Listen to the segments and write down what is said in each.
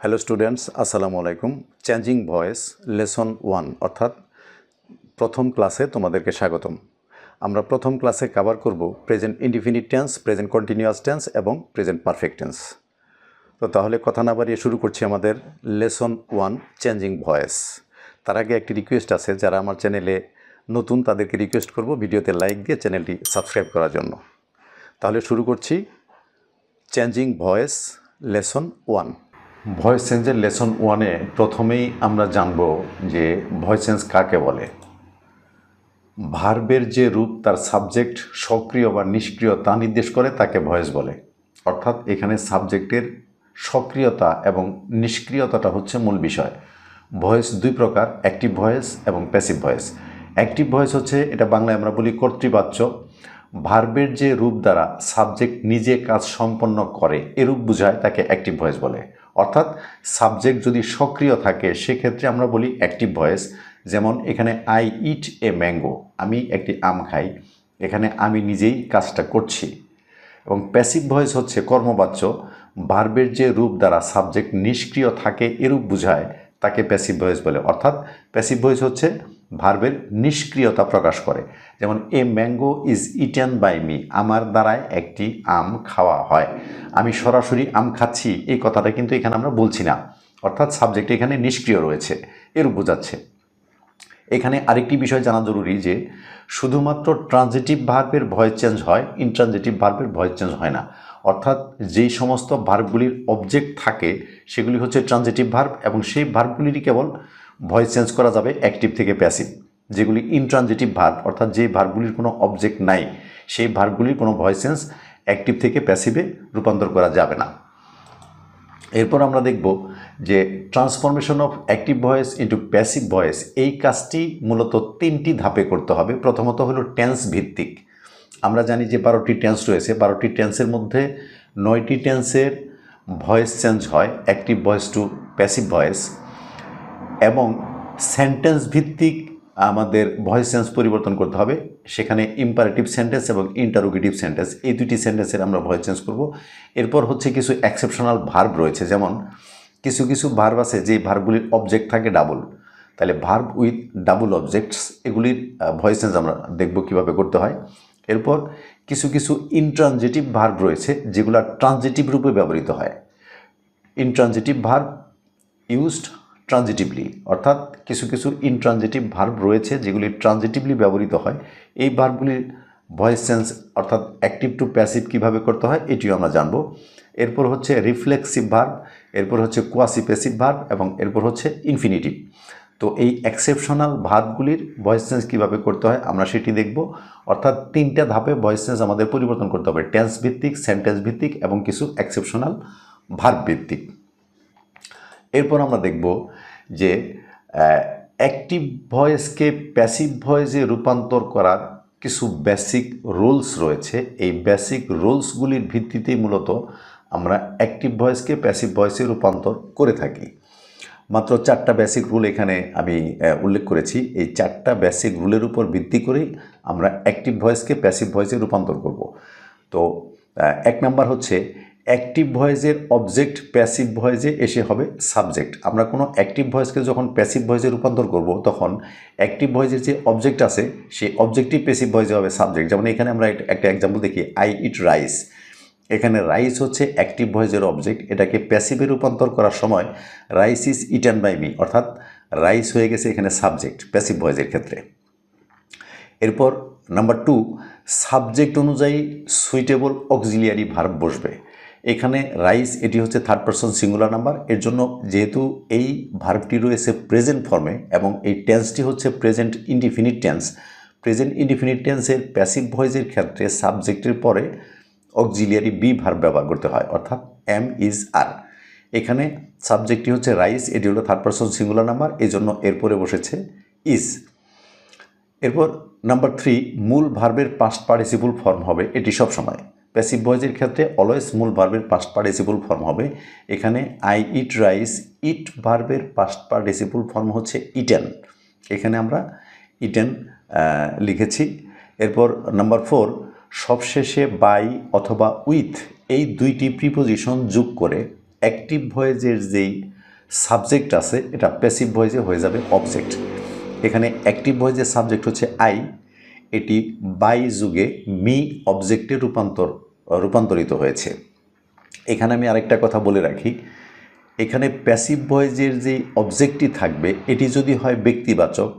Hello students, আসসালামু আলাইকুম। Changing voice lesson 1 অর্থাৎ প্রথম ক্লাসে তোমাদেরকে স্বাগতম। আমরা প্রথম ক্লাসে কভার করব present indefinite tense, present continuous tense এবং প্রেজেন্ট পারফেক্ট টেন্স। তো তাহলে কথা না বাড়িয়ে শুরু করছি আমাদের লেসন 1 চেঞ্জিং ভয়েস। তার আগে একটি রিকোয়েস্ট আছে, যারা আমার চ্যানেলে নতুন তাদেরকে রিকোয়েস্ট করব ভিডিওতে লাইক দিয়ে চ্যানেলটি সাবস্ক্রাইব করার জন্য। তাহলে শুরু করছি চেঞ্জিং ভয়েস লেসন 1। ভয়েস চেঞ্জের লেসন 1-এ প্রথমেই আমরা জানব যে ভয়েস চেঞ্জ কাকে বলে। ভার্বের যে রূপ তার সাবজেক্ট সক্রিয় বা নিষ্ক্রিয় তা নির্দেশ করে তাকে ভয়েস বলে। অর্থাৎ এখানে সাবজেক্টের সক্রিয়তা এবং নিষ্ক্রিয়তাটা হচ্ছে মূল বিষয়। ভয়েস দুই প্রকার, অ্যাক্টিভ ভয়েস এবং প্যাসিভ ভয়েস। অ্যাক্টিভ ভয়েস হচ্ছে, এটা বাংলায় আমরা বলি কর্তৃবাচ্য। ভার্বের যে রূপ দ্বারা সাবজেক্ট নিজে কাজ সম্পন্ন করে এরূপ বোঝায়, তাকে অ্যাক্টিভ ভয়েস বলে। অর্থাৎ সাবজেক্ট যদি সক্রিয় থাকে সেক্ষেত্রে আমরা বলি অ্যাক্টিভ ভয়েস। যেমন এখানে আই ইট এ ম্যাঙ্গো, আমি একটি আম খাই, এখানে আমি নিজেই কাজটা করছি। এবং প্যাসিভ ভয়েস হচ্ছে কর্মবাচ্য, ভার্বের যে রূপ দ্বারা সাবজেক্ট নিষ্ক্রিয় থাকে এরূপ বোঝায়, তাকে প্যাসিভ ভয়েস বলে। অর্থাৎ প্যাসিভ ভয়েস হচ্ছে ভার্বের নিষ্ক্রিয়তা প্রকাশ করে। যেমন a mango is eaten by me, আমার দ্বারায় একটি আম খাওয়া হয়। আমি সরাসরি আম খাচ্ছি এই কথাটা কিন্তু এখানে আমরা বলছি না, অর্থাৎ সাবজেক্ট এখানে নিষ্ক্রিয় রয়েছে এরূপ বোঝাচ্ছে। এখানে আরেকটি বিষয় জানা জরুরি যে শুধুমাত্র ট্রানজিটিভ ভার্বের ভয়েস চেঞ্জ হয়, ইনট্রানজিটিভ ভার্বের ভয়েস চেঞ্জ হয় না। অর্থাৎ যেই সমস্ত ভার্বগুলির অবজেক্ট থাকে সেগুলি হচ্ছে ট্রানজিটিভ ভার্ব, এবং সেই ভার্বগুলিরই কেবল ভয়েস চেঞ্জ করা যাবে অ্যাক্টিভ থেকে প্যাসিভ। যেগুলি ইনট্রানজিটিভ ভার্ব অর্থাৎ যে ভার্বগুলির কোনো অবজেক্ট নাই, সেই ভার্বগুলির কোনো ভয়েস চেঞ্জ অ্যাক্টিভ থেকে প্যাসিভে রূপান্তর করা যাবে না। এরপর আমরা দেখব যে transformation of active voice into passive voice, এই কাজটি মূলত তিনটি ধাপে করতে হবে। প্রথমত হলো টেন্স ভিত্তিক। আমরা জানি যে 12টি টেন্স রয়েছে, 12টি টেন্সের মধ্যে 9টি টেন্সের ভয়েস চেঞ্জ হয় active voice to passive voice, এবং সেন্টেন্স ভিত্তিক আমাদের ভয়েস চেঞ্জ পরিবর্তন করতে হবে। সেখানে ইম্পারেটিভ সেন্টেন্স এবং ইন্টারোগেটিভ সেন্টেন্স, এই দুটি সেন্টেন্সের আমরা ভয়েস চেঞ্জ করব। এরপর হচ্ছে কিছু এক্সেপশনাল ভার্ব রয়েছে, যেমন কিছু কিছু ভার্ব আছে যে ভার্বগুলির অবজেক্ট থাকে ডাবল, তাহলে ভার্ব উইথ ডাবল অবজেক্টস, এগুলির ভয়েস চেঞ্জ আমরা দেখব কীভাবে করতে হয়। এরপর কিছু কিছু ইনট্রানজিটিভ ভার্ব রয়েছে যেগুলো ট্রানজিটিভ রূপে ব্যবহৃত হয়। ইনট্রানজিটিভ ভার্ব ইউজড ট্রানজিটিভলি, অর্থাৎ কিছু কিছু ইনট্রানজিটিভ ভার্ব রয়েছে যেগুলি ট্রানজিটিভলি ব্যবহৃত হয়। এই ভার্বগুলির ভয়েস চেঞ্জ অর্থাৎ অ্যাক্টিভ টু প্যাসিভ কীভাবে করতে হয় এটিও আমরা জানব। এরপর হচ্ছে রিফ্লেক্সিভ ভার্ব, এরপর হচ্ছে কোয়াসি প্যাসিভ ভার্ব, এবং এরপর হচ্ছে ইনফিনিটিভ। তো এই এক্সেপশনাল ভার্বগুলির ভয়েস চেঞ্জ কীভাবে করতে হয় আমরা সেটি দেখব। অর্থাৎ তিনটা ধাপে ভয়েস চেঞ্জ আমাদের পরিবর্তন করতে হবে, টেন্স ভিত্তিক, সেন্টেন্স ভিত্তিক এবং কিছু এক্সেপশনাল ভার্ব ভিত্তিক। এরপর আমরা দেখব যে অ্যাক্টিভ ভয়েসকে প্যাসিভ ভয়েসে রূপান্তর করার কিছু বেসিক রুলস রয়েছে। এই বেসিক রুলসগুলির ভিত্তিতেই মূলত আমরা অ্যাক্টিভ ভয়েসকে প্যাসিভ ভয়েসে রূপান্তর করে থাকি। মাত্র 4টা বেসিক রুল এখানে আমি উল্লেখ করেছি। এই 4টা বেসিক রুলের উপর ভিত্তি করেই আমরা অ্যাক্টিভ ভয়েসকে প্যাসিভ ভয়েসে রূপান্তর করব। তো 1 নাম্বার হচ্ছে অ্যাক্টিভ ভয়েসের অবজেক্ট প্যাসিভ ভয়েসে এসে হবে সাবজেক্ট। আমরা কোনো অ্যাক্টিভ ভয়েসকে যখন প্যাসিভ ভয়েসে রূপান্তর করব তখন অ্যাক্টিভ ভয়েসের যে অবজেক্ট আছে সেই অবজেক্টই প্যাসিভ ভয়েসে হবে সাবজেক্ট। যেমন এখানে আমরা একটা এক্সাম্পল দেখি, আই ইট রাইস। এখানে রাইস হচ্ছে অ্যাক্টিভ ভয়েসের অবজেক্ট, এটাকে প্যাসিভে রূপান্তর করার সময় rice is eaten by me, অর্থাৎ রাইস হয়ে গেছে এখানে সাবজেক্ট প্যাসিভ ভয়েসের ক্ষেত্রে। এরপর নাম্বার 2, সাবজেক্ট অনুযায়ী সুইটেবল অক্সিলিয়ারি ভার্ব বসবে। এখানে রাইস এটি হচ্ছে থার্ড পারসন সিঙ্গুলার নাম্বার, এর জন্য যেহেতু এই ভার্বটি রয়েছে প্রেজেন্ট ফর্মে এবং এই টেন্সটি হচ্ছে present indefinite tense, present indefinite টেন্সের প্যাসিভ ভয়েসের ক্ষেত্রে সাবজেক্টের পরে অক্সিলিয়ারি বি ভার্ব ব্যবহার করতে হয়, অর্থাৎ এম ইজ আর। এখানে সাবজেক্টটি হচ্ছে রাইস, এটি হলো থার্ড পারসন সিঙ্গুলার নাম্বার, এই জন্য এরপরে বসেছে ইজ। এরপর নাম্বার 3, মূল ভার্বের পাস্ট পার্টিসিপল ফর্ম হবে, এটি সবসময় প্যাসিভ ভয়েসের ক্ষেত্রে অলওয়েজ মূল ভার্বের পাস্ট পার্টিসিপল ফর্ম হবে। এখানে আই ইট রাইস, ইট ভার্বের পাস্ট পার্টিসিপল ফর্ম হচ্ছে ইটেন, এখানে আমরা ইটেন লিখেছি। এরপর নাম্বার 4, সবশেষে বাই অথবা উইথ এই দুইটি প্রিপোজিশন যোগ করে অ্যাক্টিভ ভয়েসের যেই সাবজেক্ট আছে এটা প্যাসিভ ভয়েসে হয়ে যাবে অবজেক্ট। এখানে অ্যাক্টিভ ভয়েসের সাবজেক্ট হচ্ছে আই, এটি বাই যুগে মি অবজেক্টে রূপান্তরিত হয়েছে। এখানে আমি আরেকটা কথা বলে রাখি, এখানে প্যাসিভ ভয়েসের যে অবজেক্টটি থাকবে এটি যদি হয় ব্যক্তিবাচক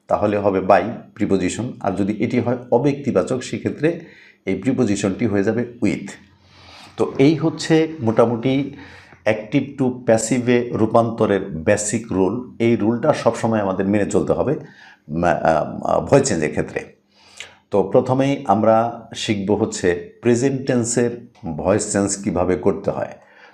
তাহলে হবে বাই প্রিপোজিশন, আর যদি এটি হয় অব্যক্তিবাচক সেক্ষেত্রে এই প্রিপোজিশনটি হয়ে যাবে উইথ। তো এই হচ্ছে মোটামুটি অ্যাক্টিভ টু প্যাসিভে রূপান্তরের বেসিক রুল। এই রুলটা সবসময় আমাদের মেনে চলতে হবে ভয়েস চেঞ্জের ক্ষেত্রে। তো প্রথমেই আমরা শিখব হচ্ছে প্রেজেন্ট টেন্সের ভয়েস চেঞ্জ কীভাবে করতে হয়।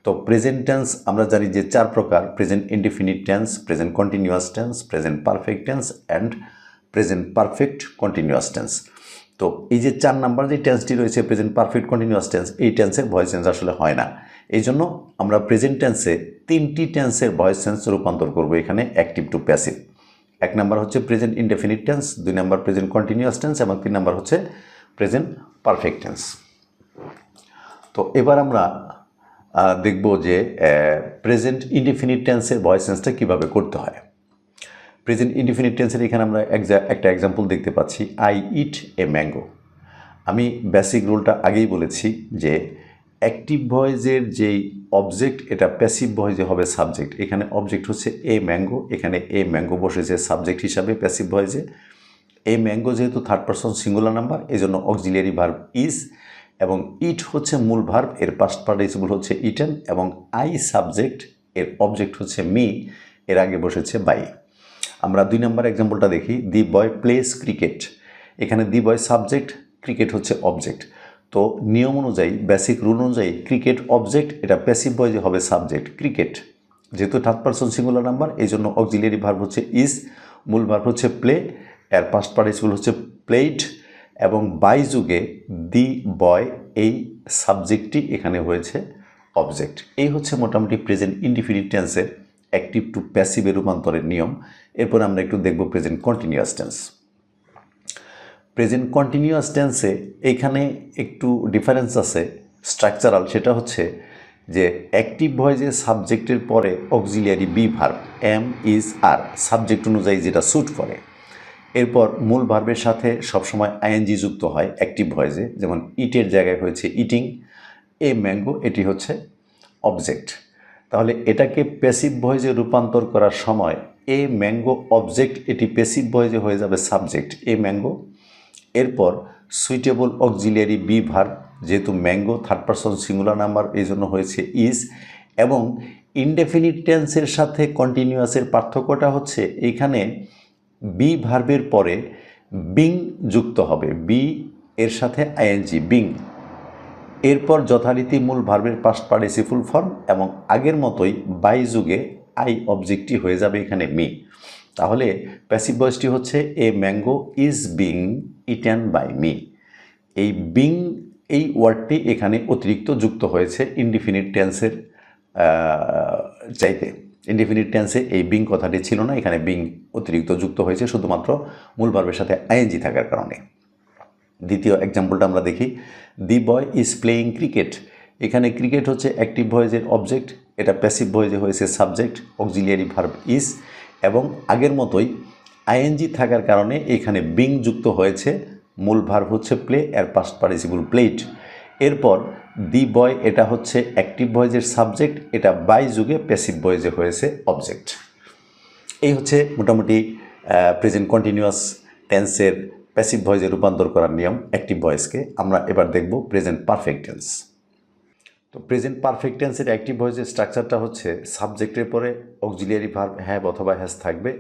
তো প্রেজেন্ট টেন্স আমরা জানি যে 4 প্রকার: present indefinite tense, present continuous tense, present perfect tense and present perfect continuous tense. তো এই যে 4 নাম্বার যে টেন্সটি রয়েছে প্রেজেন্ট পারফেক্ট কন্টিনিউয়াস টেন্স, এই টেন্সের ভয়েস চেঞ্জ আসলে হয় না। এই জন্য আমরা প্রেজেন্ট টেন্সে 3টি টেন্সের ভয়েস চেঞ্জ রূপান্তর করব এখানে অ্যাক্টিভ টু প্যাসিভ। 1 নাম্বার হচ্ছে present indefinite tense, 2 number present continuous tense এবং 3 নাম্বার হচ্ছে প্রেজেন্ট পারফেক্ট টেন্স। তো এবার আমরা দেখব যে প্রেজেন্ট ইনডেফিনিট টেন্সের ভয়েস চেঞ্জটা কীভাবে করতে হয়। প্রেজেন্ট ইনডেফিনিট টেন্সের এখানে আমরা একটা এক্সাম্পল দেখতে পাচ্ছি, আই ইট এ ম্যাঙ্গো। আমি বেসিক রুলটা আগেই বলেছি যে অ্যাক্টিভ ভয়েসের যেই অবজেক্ট এটা প্যাসিভ ভয়েসে হবে সাবজেক্ট। এখানে অবজেক্ট হচ্ছে এ ম্যাঙ্গো, এখানে এ ম্যাঙ্গো বসেছে সাবজেক্ট হিসাবে প্যাসিভ ভয়েসে। এ ম্যাঙ্গো যেহেতু থার্ড পারসন সিঙ্গুলার নাম্বার এই জন্য অক্সিলিয়ারি ভার্ব ইজ, এবং ইট হচ্ছে মূল ভার্ব, এর পাস্ট পার্টিসিপল হচ্ছে ইটেন, এবং আই সাবজেক্ট, এর অবজেক্ট হচ্ছে মি, এর আগে বসেছে বাই। আমরা 2 নম্বর এক্সাম্পলটা দেখি, দি বয় প্লেস ক্রিকেট। এখানে দি বয় সাবজেক্ট, ক্রিকেট হচ্ছে অবজেক্ট। তো নিয়ম অনুযায়ী, বেসিক রুল অনুযায়ী ক্রিকেট অবজেক্ট, এটা প্যাসিভ ভয়েসে হবে সাবজেক্ট ক্রিকেট। যেহেতু থার্ড পারসন সিঙ্গুলার নাম্বার এই জন্য অক্সিলিয়ারি ভার্ব হচ্ছে ইজ, মূল ভার্ব হচ্ছে প্লে, এর পাস্ট পার্টিসিপল হচ্ছে প্লেড, এবং বাই যুগে দি বয় এই সাবজেক্টটি এখানে হয়েছে অবজেক্ট। এই হচ্ছে মোটামুটি প্রেজেন্ট ইনডিফিনিট টেন্সের অ্যাক্টিভ টু প্যাসিভে রূপান্তরের নিয়ম। এরপর আমরা একটু দেখব present continuous tense. Present continuous টেন্সে এখানে একটু ডিফারেন্স আছে স্ট্রাকচারাল, সেটা হচ্ছে যে অ্যাক্টিভ ভয়েসে সাবজেক্টের পরে auxiliary be verb am is আর সাবজেক্ট অনুযায়ী যেটা স্যুট করে। এরপর মূল ভার্বের সাথে সবসময় আইএনজি যুক্ত হয় অ্যাক্টিভ ভয়েসে, যেমন ইটের জায়গায় হয়েছে ইটিং, এ ম্যাঙ্গো এটি হচ্ছে অবজেক্ট। তাহলে এটাকে প্যাসিভ ভয়েসে রূপান্তর করার সময় এ ম্যাঙ্গো অবজেক্ট, এটি প্যাসিভ ভয়েসে হয়ে যাবে সাবজেক্ট এ ম্যাঙ্গো। এরপর সুইটেবল অক্সিলিয়ারি বি ভার্ব, যেহেতু mango third person singular number এই জন্য হয়েছে ইজ, এবং ইনডেফিনিট টেন্সের সাথে কন্টিনিউয়াসের পার্থক্যটা হচ্ছে এইখানে বি ভার্বের পরে বিং যুক্ত হবে, বি এর সাথে আইএনজি বিং। এরপর যথারীতি মূল ভার্বের পাস্ট পার্টিসিপল ফর্ম, এবং আগের মতোই বাই যুগে আই অবজেক্টটি হয়ে যাবে এখানে মি। তাহলে প্যাসিভ ভয়েসটি হচ্ছে a mango is being eaten by me. এই বিং এই ওয়ার্ডটি এখানে অতিরিক্ত যুক্ত হয়েছে ইনডিফিনিট টেন্সের চাইতে। ইনডিফিনিট টেন্সে এই বিং কথাটি ছিল না, এখানে বিং অতিরিক্ত যুক্ত হয়েছে শুধুমাত্র মূল ভার্বের সাথে আইএনজি থাকার কারণে। দ্বিতীয় এক্সাম্পলটা আমরা দেখি, দি বয় ইজ প্লেয়িং ক্রিকেট। এখানে ক্রিকেট হচ্ছে অ্যাক্টিভ ভয়েসের অবজেক্ট, এটা প্যাসিভ ভয়েসে হয়েছে সাবজেক্ট অক্সিলিয়ারি ভার্ব ইজ, এবং আগের মতোই আইএনজি থাকার কারণে এখানে বিং যুক্ত হয়েছে, মূল ভার্ব হচ্ছে প্লে, এর পাস্ট পার্টিসিপল প্লেড। এরপর দি বয় এটা হচ্ছে অ্যাক্টিভ ভয়েসের সাবজেক্ট, এটা বাই যুগে প্যাসিভ ভয়েসে হয়েছে অবজেক্ট। এই হচ্ছে মোটামুটি প্রেজেন্ট কন্টিনিউয়াস টেন্সের প্যাসিভ ভয়েসে রূপান্তর করার নিয়ম অ্যাক্টিভ ভয়েসকে। আমরা এবার দেখব প্রেজেন্ট পারফেক্ট টেন্স। তো প্রেজেন্ট পারফেক্ট টেন্সের অ্যাক্টিভ ভয়েসের স্ট্রাকচারটা হচ্ছে সাবজেক্টের পরে অক্সিলিয়ারি ভার্ব হ্যাভ অথবা হ্যাজ থাকবে,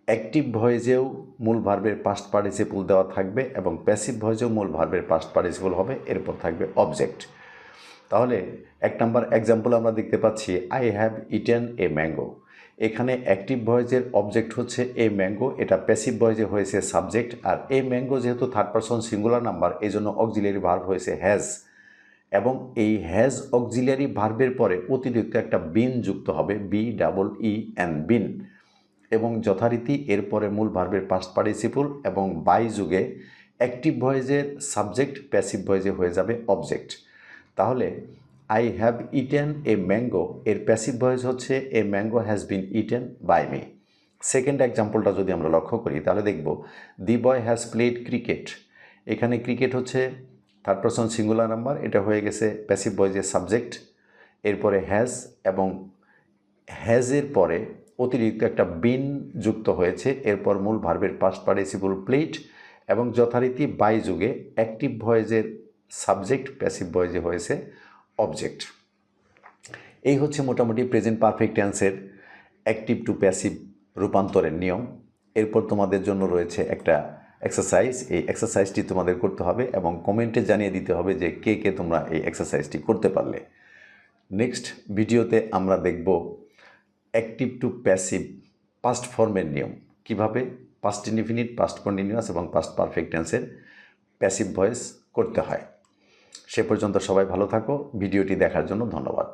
অ্যাক্টিভ ভয়েসেও মূল ভার্বের পাস্ট পার্টিসিপল দেওয়া থাকবে, এবং প্যাসিভ ভয়েসেও মূল ভার্বের পাস্ট পার্টিসিপল হবে, এরপর থাকবে অবজেক্ট। তাহলে 1 নম্বর এক্সাম্পল আমরা দেখতে পাচ্ছি, I have eaten a mango. এখানে অ্যাক্টিভ ভয়েসের অবজেক্ট হচ্ছে এ ম্যাঙ্গো, এটা প্যাসিভ ভয়েসে হয়েছে সাবজেক্ট, আর এ ম্যাঙ্গো যেহেতু থার্ড পারসন সিঙ্গুলার নাম্বার এই জন্য অক্সিলিয়ারি ভার্ব হয়েছে হ্যাজ, এবং এই হ্যাজ অক্সিলিয়ারি ভার্বের পরে অতিরিক্ত একটা বিন যুক্ত হবে, B double E N been, এবং যথারীতি এরপরে মূল ভার্বের পাস্ট পার্টিসিপল এবং বাই যুগে অ্যাক্টিভ ভয়েসের সাবজেক্ট প্যাসিভ ভয়েসে হয়ে যাবে অবজেক্ট। তাহলে I have eaten a mango এর প্যাসিভ ভয়েস হচ্ছে a mango has been eaten by me. Second এক্সাম্পলটা যদি আমরা লক্ষ্য করি তাহলে দেখব the boy has played cricket. এখানে ক্রিকেট হচ্ছে থার্ড পারসন সিঙ্গুলার নাম্বার, এটা হয়ে গেছে প্যাসিভ ভয়েসের সাবজেক্ট। এরপরে হ্যাজ এবং হ্যাজের পরে অতিরিক্ত একটা বিন যুক্ত হয়েছে, এরপর মূল ভার্বের পাস্ট পার্টিসিপল প্লেড এবং যথারীতি বাই যুগে অ্যাক্টিভ ভয়েসের সাবজেক্ট, প্যাসিভ ভয়েসে হয়েছে অবজেক্ট। এই হচ্ছে মোটামুটি প্রেজেন্ট পারফেক্ট টেন্সের অ্যাক্টিভ টু প্যাসিভ রূপান্তরের নিয়ম। এরপর তোমাদের জন্য রয়েছে একটা এক্সারসাইজ, এই এক্সারসাইজটি তোমাদের করতে হবে এবং কমেন্টে জানিয়ে দিতে হবে যে কে কে তোমরা এই এক্সারসাইজটি করতে পারলে। নেক্সট ভিডিওতে আমরা দেখব অ্যাক্টিভ টু প্যাসিভ পাস্ট ফর্মের নিয়ম, কিভাবে পাস্ট ইনডিফিনিট, পাস্ট কন্টিনিউয়াস এবং পাস্ট পারফেক্ট টেন্সের প্যাসিভ ভয়েস করতে হয়। সে পর্যন্ত সবাই ভালো থাকো। ভিডিওটি দেখার জন্য ধন্যবাদ।